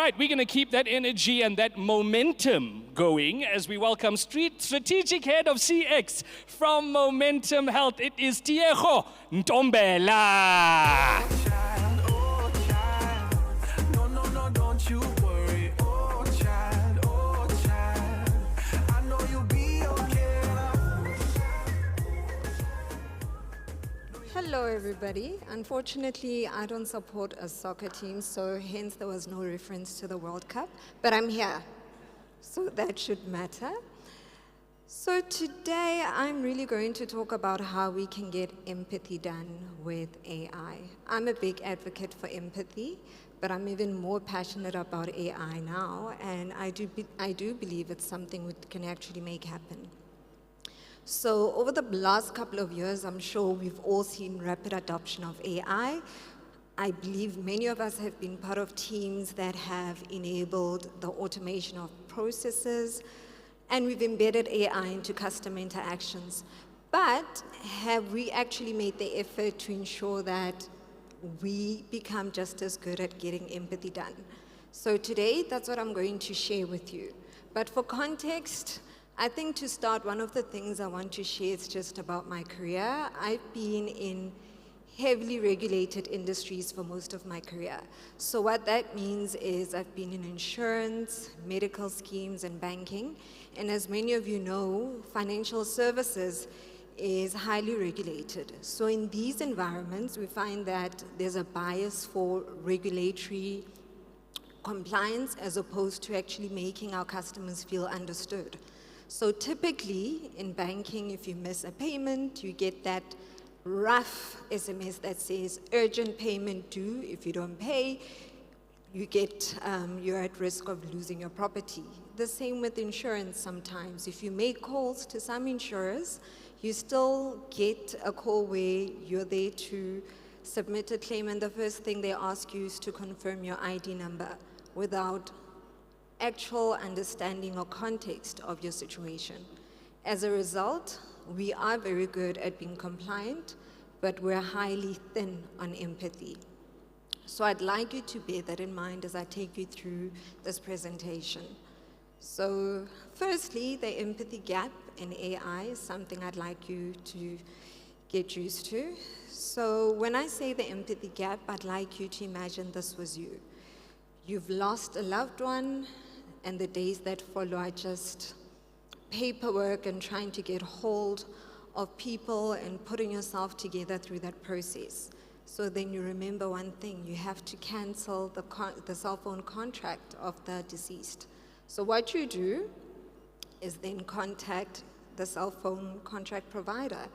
right, we're going to keep that energy and that momentum going as we welcome Strategic Head of CX from Momentum Health. It is Tiego Ntombela. Hello everybody. Unfortunately, I don't support a soccer team, so hence there was no reference to the World Cup, but I'm here, so that should matter. So today I'm really going to talk about how we can get empathy done with AI. I'm a big advocate for empathy, but I'm even more passionate about AI now, and I do believe it's something we can actually make happen. So over the last couple of years, I'm sure we've all seen rapid adoption of AI. I believe many of us have been part of teams that have enabled the automation of processes, and we've embedded AI into customer interactions. But have we actually made the effort to ensure that we become just as good at getting empathy done? So today, that's what I'm going to share with you. But for context, I think to start, one of the things I want to share is just about my career. I've been in heavily regulated industries for most of my career. So what that means is I've been in insurance, medical schemes, and banking. And as many of you know, financial services is highly regulated. So in these environments, we find that there's a bias for regulatory compliance as opposed to actually making our customers feel understood. So typically in banking, if you miss a payment, you get that rough SMS that says urgent payment due. If you don't pay, you're at risk of losing your property. The same with insurance sometimes. If you make calls to some insurers, you still get a call where you're there to submit a claim, and the first thing they ask you is to confirm your ID number without actual understanding or context of your situation. As a result, we are very good at being compliant, but we're highly thin on empathy. So I'd like you to bear that in mind as I take you through this presentation. So firstly, the empathy gap in AI is something I'd like you to get used to. So when I say the empathy gap, I'd like you to imagine this was you. You've lost a loved one, and the days that follow are just paperwork and trying to get hold of people and putting yourself together through that process. So then you remember one thing: you have to cancel the cell phone contract of the deceased. So what you do is then contact the cell phone contract provider,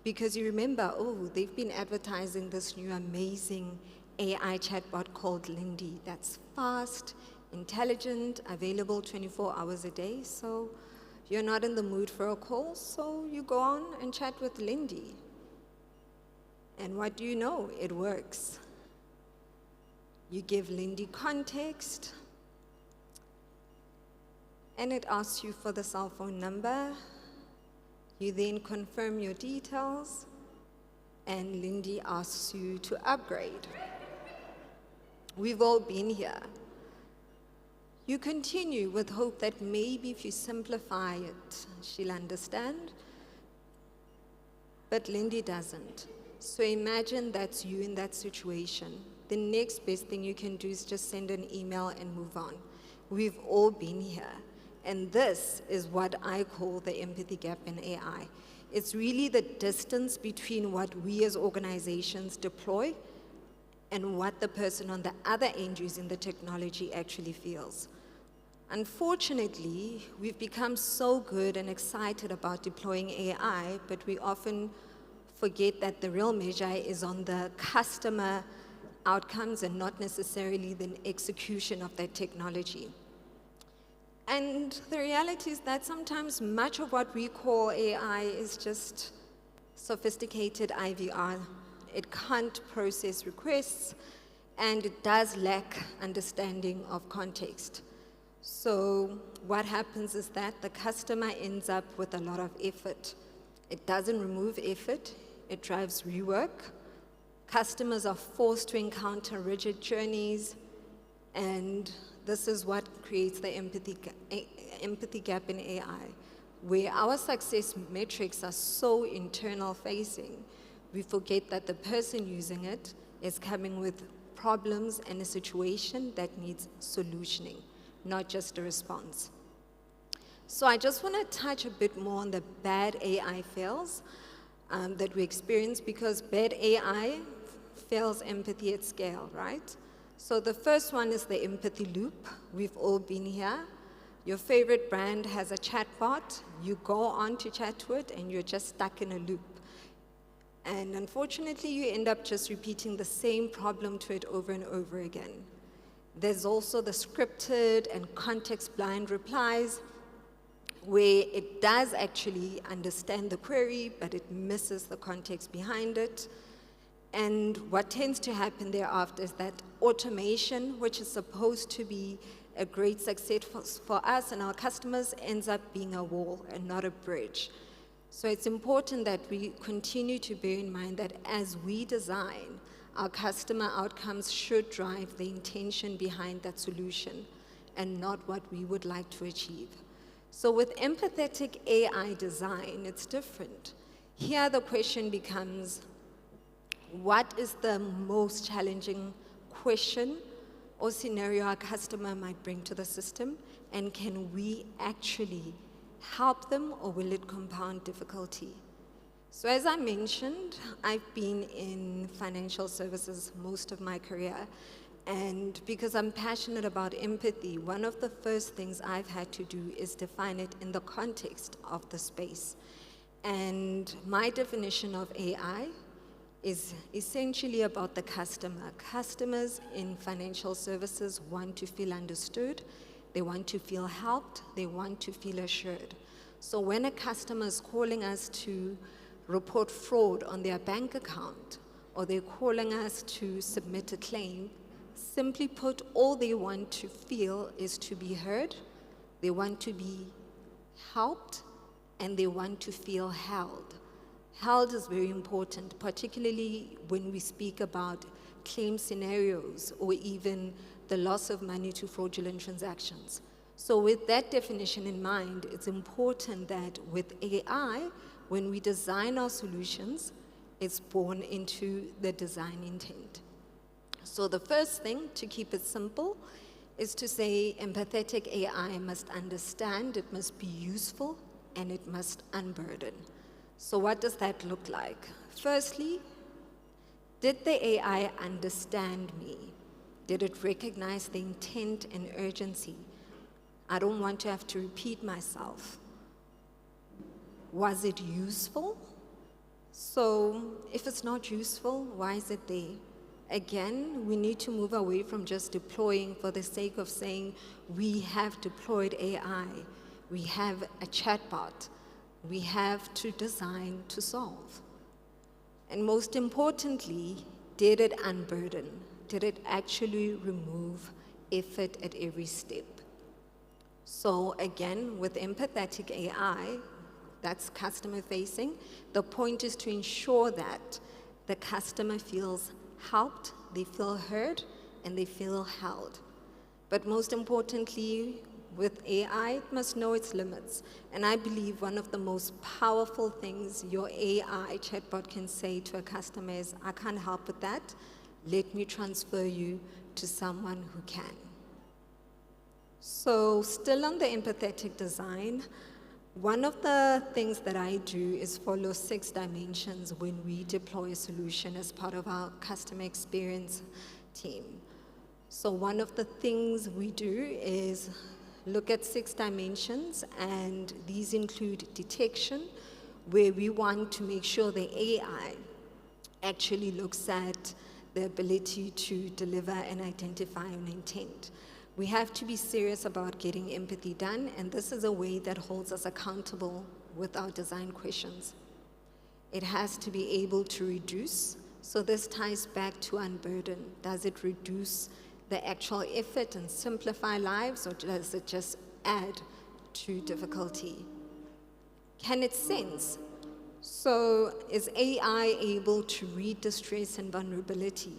because you remember, oh, they've been advertising this new amazing AI chatbot called Lindy that's fast, intelligent, available 24 hours a day. So you're not in the mood for a call, so you go on and chat with Lindy. And what do you know? It works. You give Lindy context, and it asks you for the cell phone number. You then confirm your details, and Lindy asks you to upgrade. We've all been here. You continue with hope that maybe if you simplify it, she'll understand, but Lindy doesn't. So imagine that's you in that situation. The next best thing you can do is just send an email and move on. We've all been here, and this is what I call the empathy gap in AI. It's really the distance between what we as organizations deploy and what the person on the other end using the technology actually feels. Unfortunately, we've become so good and excited about deploying AI, but we often forget that the real measure is on the customer outcomes and not necessarily the execution of that technology. And the reality is that sometimes much of what we call AI is just sophisticated IVR. It can't process requests, and it does lack understanding of context. So what happens is that the customer ends up with a lot of effort. It doesn't remove effort, it drives rework. Customers are forced to encounter rigid journeys, and this is what creates the empathy gap in AI, where our success metrics are so internal facing, we forget that the person using it is coming with problems and a situation that needs solutioning, not just a response. So I just want to touch a bit more on the bad AI fails that we experience, because bad AI fails empathy at scale, right? So the first one is the empathy loop. We've all been here. Your favorite brand has a chatbot. You go on to chat to it, and you're just stuck in a loop. And unfortunately, you end up just repeating the same problem to it over and over again. There's also the scripted and context-blind replies, where it does actually understand the query, but it misses the context behind it. And what tends to happen thereafter is that automation, which is supposed to be a great success for us and our customers, ends up being a wall and not a bridge. So it's important that we continue to bear in mind that as we design, our customer outcomes should drive the intention behind that solution and not what we would like to achieve. So with empathetic AI design, it's different. Here the question becomes, what is the most challenging question or scenario our customer might bring to the system, and can we actually help them, or will it compound difficulty? So as I mentioned, I've been in financial services most of my career, and because I'm passionate about empathy, one of the first things I've had to do is define it in the context of the space. And my definition of AI is essentially about the customer. Customers in financial services want to feel understood, they want to feel helped, they want to feel assured. So when a customer is calling us to report fraud on their bank account, or they're calling us to submit a claim, simply put, all they want to feel is to be heard, they want to be helped, and they want to feel held. Held is very important, particularly when we speak about claim scenarios or even the loss of money to fraudulent transactions. So with that definition in mind, it's important that with AI, when we design our solutions, it's born into the design intent. So the first thing, to keep it simple, is to say empathetic AI must understand, it must be useful, and it must unburden. So what does that look like? Firstly, did the AI understand me? Did it recognize the intent and urgency? I don't want to have to repeat myself. Was it useful? So if it's not useful, why is it there? Again, we need to move away from just deploying for the sake of saying we have deployed AI, we have a chatbot. We have to design to solve. And most importantly, did it unburden? Did it actually remove effort at every step? So again, with empathetic AI, that's customer facing, the point is to ensure that the customer feels helped, they feel heard, and they feel held. But most importantly, with AI, it must know its limits. And I believe one of the most powerful things your AI chatbot can say to a customer is, I can't help with that. Let me transfer you to someone who can. So still on the empathetic design, one of the things that I do is follow 6 dimensions when we deploy a solution as part of our customer experience team. So one of the things we do is look at 6 dimensions, and these include detection, where we want to make sure the AI actually looks at the ability to deliver and identify an intent. We have to be serious about getting empathy done, and this is a way that holds us accountable with our design questions. It has to be able to reduce, so this ties back to unburden. Does it reduce the actual effort and simplify lives, or does it just add to difficulty? Can it sense? So is AI able to read distress and vulnerability?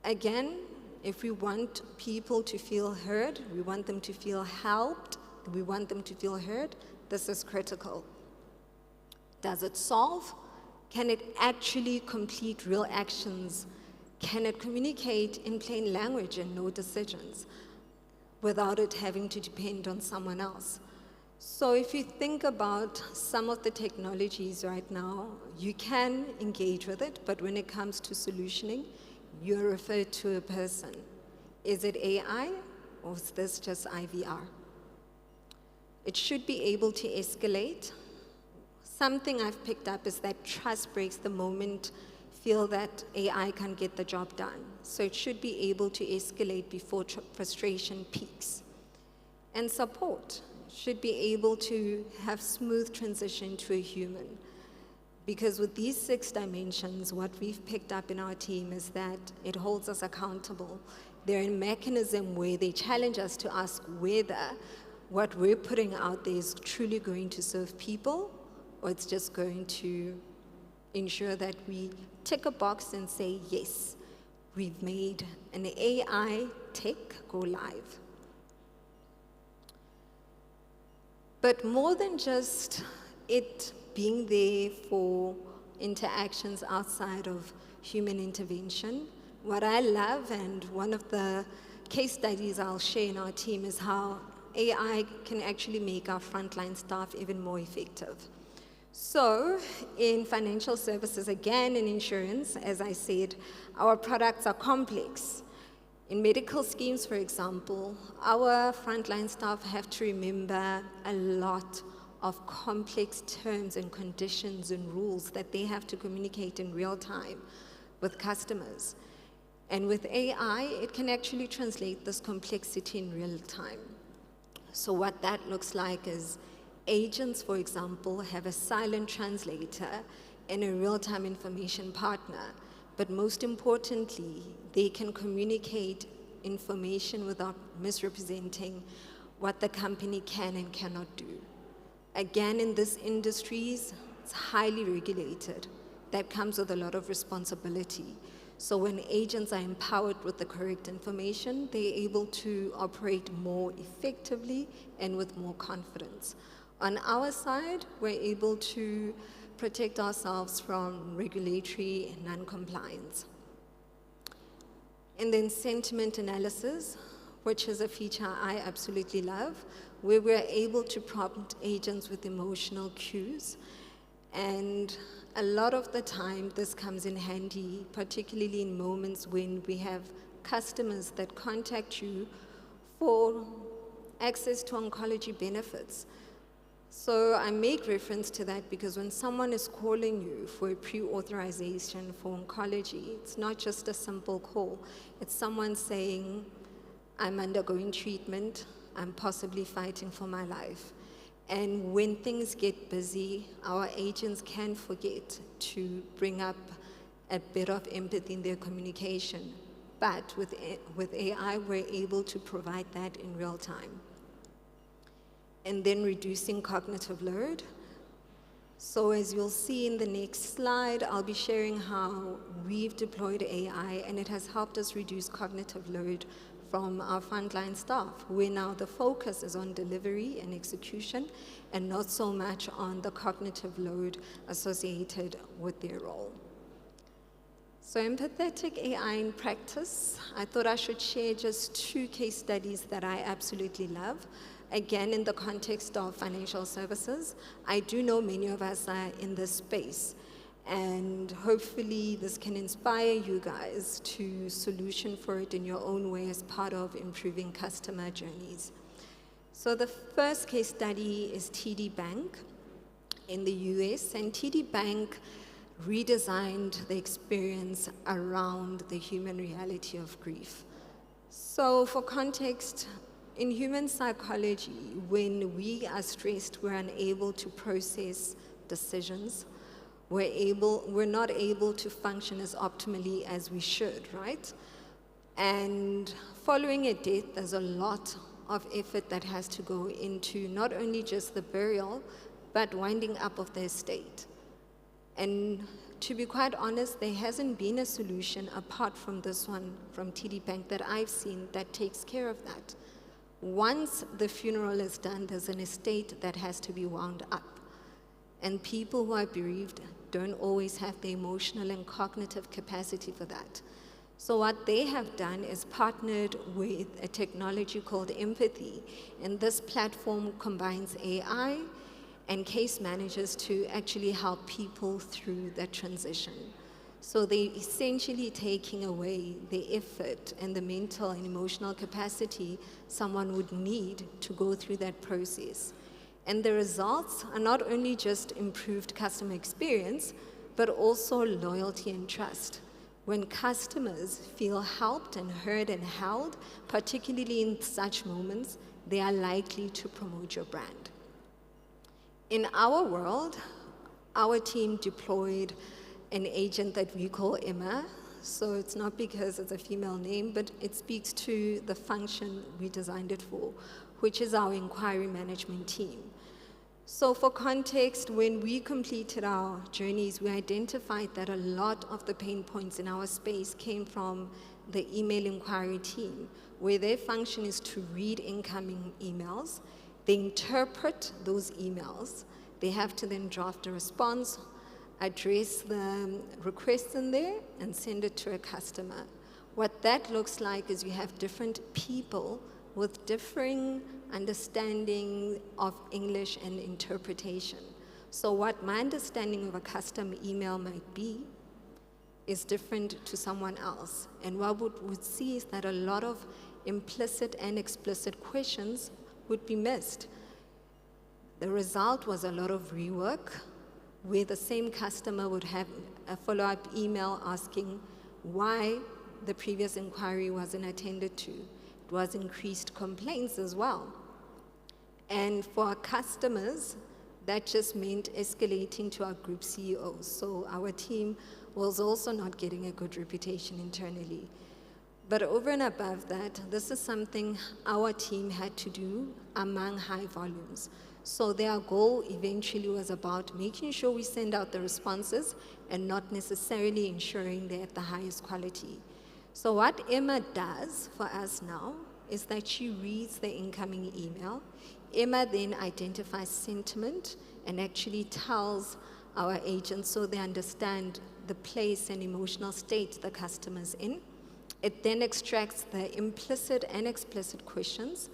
Again, if we want people to feel heard, we want them to feel helped, we want them to feel heard, this is critical. Does it solve? Can it actually complete real actions? Can it communicate in plain language and no decisions without it having to depend on someone else? So if you think about some of the technologies right now, you can engage with it, but when it comes to solutioning, you're referred to a person. Is it AI or is this just IVR? It should be able to escalate. Something I've picked up is that trust breaks the moment feel that AI can get the job done. So it should be able to escalate before frustration peaks. And support should be able to have smooth transition to a human. Because with these 6 dimensions, what we've picked up in our team is that it holds us accountable. They're a mechanism where they challenge us to ask whether what we're putting out there is truly going to serve people, or it's just going to ensure that we tick a box and say, yes, we've made an AI tech go live. But more than just it being there for interactions outside of human intervention, what I love, and one of the case studies I'll share in our team, is how AI can actually make our frontline staff even more effective. So in financial services, again in insurance, as I said, our products are complex. In medical schemes, for example, our frontline staff have to remember a lot of complex terms and conditions and rules that they have to communicate in real time with customers. And with AI, it can actually translate this complexity in real time. So what that looks like is agents, for example, have a silent translator and a real-time information partner. But most importantly, they can communicate information without misrepresenting what the company can and cannot do. Again, in this industries, it's highly regulated. That comes with a lot of responsibility. So when agents are empowered with the correct information, they're able to operate more effectively and with more confidence. On our side, we're able to protect ourselves from regulatory non-compliance. And then sentiment analysis, which is a feature I absolutely love, where we're able to prompt agents with emotional cues. And a lot of the time, this comes in handy, particularly in moments when we have customers that contact you for access to oncology benefits. So I make reference to that because when someone is calling you for a pre-authorization for oncology, it's not just a simple call. It's someone saying, I'm undergoing treatment, I'm possibly fighting for my life. And when things get busy, our agents can forget to bring up a bit of empathy in their communication. But with AI, we're able to provide that in real time. And then reducing cognitive load. So as you'll see in the next slide, I'll be sharing how we've deployed AI and it has helped us reduce cognitive load from our frontline staff, where now the focus is on delivery and execution and not so much on the cognitive load associated with their role. So empathetic AI in practice, I thought I should share just 2 case studies that I absolutely love. Again, in the context of financial services, I do know many of us are in this space, and hopefully this can inspire you guys to solution for it in your own way as part of improving customer journeys. So the first case study is TD Bank in the US, and TD Bank redesigned the experience around the human reality of grief. So for context, in human psychology, when we are stressed, we're unable to process decisions. We're not able to function as optimally as we should, right? And following a death, there's a lot of effort that has to go into not only just the burial, but winding up of the estate. And to be quite honest, there hasn't been a solution apart from this one from TD Bank that I've seen that takes care of that. Once the funeral is done, there's an estate that has to be wound up. And people who are bereaved don't always have the emotional and cognitive capacity for that. So what they have done is partnered with a technology called Empathy. And this platform combines AI and case managers to actually help people through that transition. So they're essentially taking away the effort and the mental and emotional capacity someone would need to go through that process. And the results are not only just improved customer experience, but also loyalty and trust. When customers feel helped and heard and held, particularly in such moments, they are likely to promote your brand. In our world, our team deployed an agent that we call Emma. So it's not because it's a female name, but it speaks to the function we designed it for, which is our inquiry management team. So for context, when we completed our journeys, we identified that a lot of the pain points in our space came from the email inquiry team, where their function is to read incoming emails. They interpret those emails. They have to then draft a response, address the request in there, and send it to a customer. What that looks like is you have different people with differing understanding of English and interpretation. So what my understanding of a custom email might be is different to someone else. And what we would see is that a lot of implicit and explicit questions would be missed. The result was a lot of rework, where the same customer would have a follow-up email asking why the previous inquiry wasn't attended to. It was increased complaints as well. And for our customers, that just meant escalating to our group CEOs. So our team was also not getting a good reputation internally. But over and above that, this is something our team had to do among high volumes. So their goal eventually was about making sure we send out the responses and not necessarily ensuring they're at the highest quality. So what Emma does for us now is that she reads the incoming email. Emma then identifies sentiment and actually tells our agents so they understand the place and emotional state the customer's in. It then extracts the implicit and explicit questions.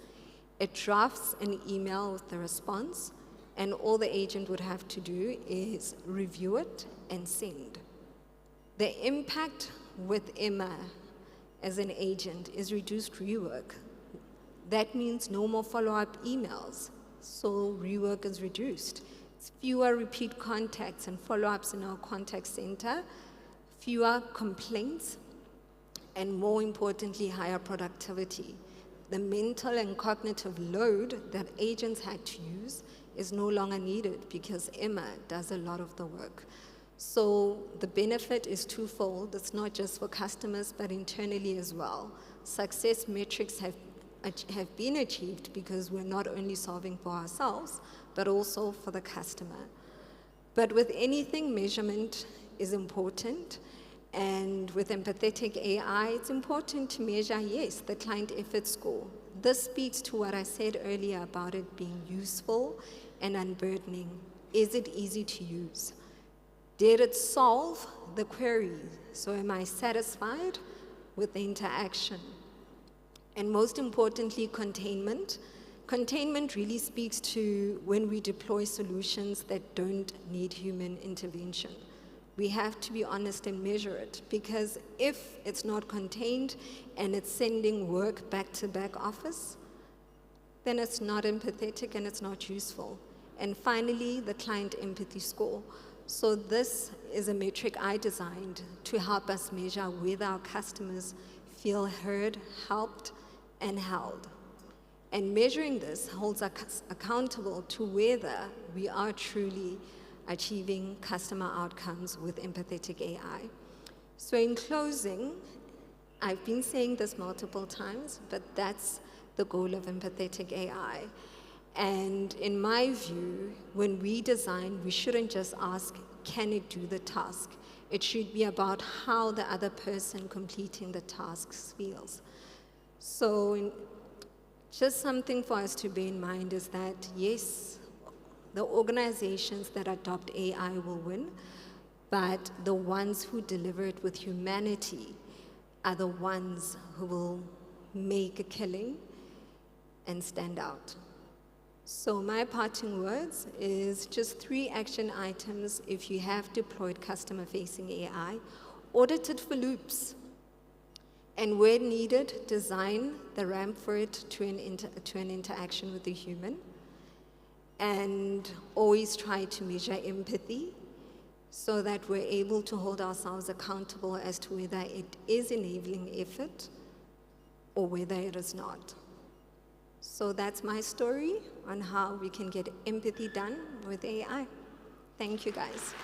It drafts an email with the response, and all the agent would have to do is review it and send. The impact with Emma as an agent is reduced rework. That means no more follow-up emails, so rework is reduced. It's fewer repeat contacts and follow-ups in our contact center, fewer complaints, and more importantly, higher productivity. The mental and cognitive load that agents had to use is no longer needed because Emma does a lot of the work. So the benefit is twofold. It's not just for customers, but internally as well. Success metrics have been achieved because we're not only solving for ourselves, but also for the customer. But with anything, measurement is important. And with empathetic AI, it's important to measure, yes, the client effort score. This speaks to what I said earlier about it being useful and unburdening. Is it easy to use? Did it solve the query? So am I satisfied with the interaction? And most importantly, containment. Containment really speaks to when we deploy solutions that don't need human intervention. We have to be honest and measure it, because if it's not contained and it's sending work back to back office, then it's not empathetic and it's not useful. And finally, the client empathy score. So this is a metric I designed to help us measure whether our customers feel heard, helped, and held. And measuring this holds us accountable to whether we are truly achieving customer outcomes with empathetic AI. So in closing, I've been saying this multiple times, but that's the goal of empathetic AI. And in my view, when we design, we shouldn't just ask, can it do the task? It should be about how the other person completing the tasks feels. So just something for us to bear in mind is that, yes, the organizations that adopt AI will win, but the ones who deliver it with humanity are the ones who will make a killing and stand out. So my parting words is just 3 action items if you have deployed customer-facing AI. Audit it for loops. And where needed, design the ramp for it to an interaction with the human. And always try to measure empathy so that we're able to hold ourselves accountable as to whether it is enabling effort or whether it is not. So that's my story on how we can get empathy done with AI. Thank you, guys.